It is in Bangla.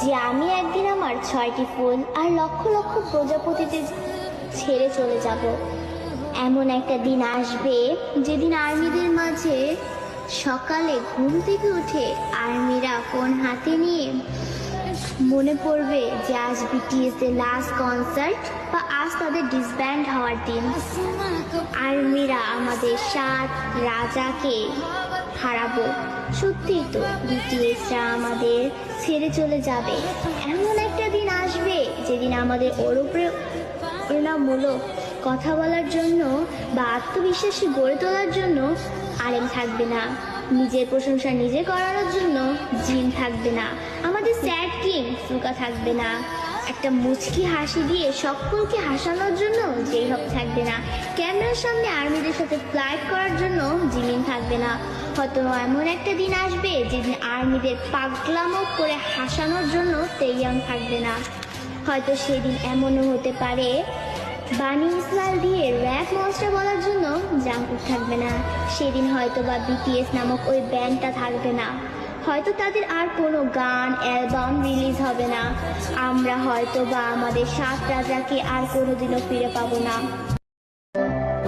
যে আমি একদিন আমার 6টি ফুল আর লক্ষ লক্ষ প্রজাপতিতে ছেড়ে চলে যাব। এমন একটা দিন আসবে যেদিন আর্মিদের মাঝে সকালে ঘুম থেকে উঠে আর্মিরা ফোন হাতে নিয়ে মনে পড়বে যে আজ বিটিএস এর লাস্ট কনসার্ট বা আজ তাদের ডিসব্যান্ড হওয়ার দিন। আর্মিরা আমাদের 7 রাজাকে হারাবো। সত্যিই তো বিটিএসরা আমাদের ছেড়ে চলে যাবে। এমন একটা দিন আসবে যেদিন আমাদের অনুপ্রেরণামূলক কথা বলার জন্য বা আত্মবিশ্বাসী গড়ে তোলার জন্য আলেম থাকবে না, নিজের প্রশংসা নিজে করানোর জন্য জিন থাকবে না, আমাদের স্যাড কিং ফুকা থাকবে না, একটা মুচকি হাসি দিয়ে সকলকে হাসানোর জন্য যেই হোক থাকবে না, ক্যামেরার সামনে আর্মিদের সাথে ফ্লাইট করার জন্য জিমিন থাকবে না। হয়তো এমন একটা দিন আসবে যেদিন আর্মিদের পাগলামো করে হাসানোর জন্য তেইয়াং থাকবে না। হয়তো সেদিন এমনও হতে পারে বানি ইসরায়েল দিয়ে র্যাপ মনস্টার বলার জন্য জাঙ্কুক থাকবে না। সেদিন হয়তো বা বিটিএস নামক ওই ব্যান্ডটা থাকবে না। হয়তো তাদের আর কোনো গান অ্যালবাম রিলিজ হবে না। আমরা হয়তো বা আমাদের 7 রাজাকে আর কোনোদিনও ফিরে পাবো না।